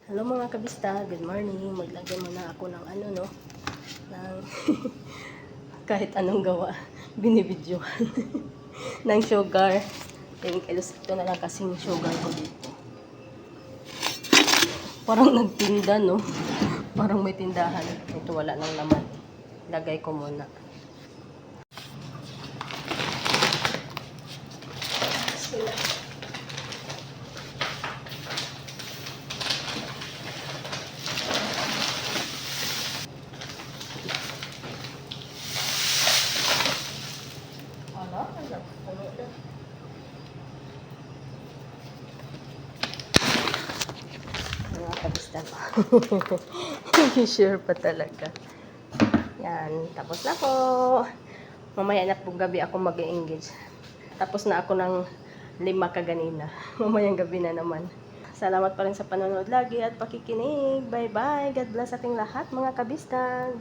Hello mga kabista, good morning. Maglagay muna ako ng ng kahit anong gawa, binibidyohan ng sugar. Ito na lang kasing sugar ko dito. Parang nagtinda, no? Parang may tindahan. Ito wala nang laman. Lagay ko muna. Mga kabista ko. Sure pa talaga. Yan, tapos na po. Mamaya na pong gabi ako mag-engage. Tapos na ako ng 5 kaganina. Mamayang gabi na naman. Salamat pa rin sa panonood lagi at pakikinig. Bye-bye. God bless ating lahat mga kabistag.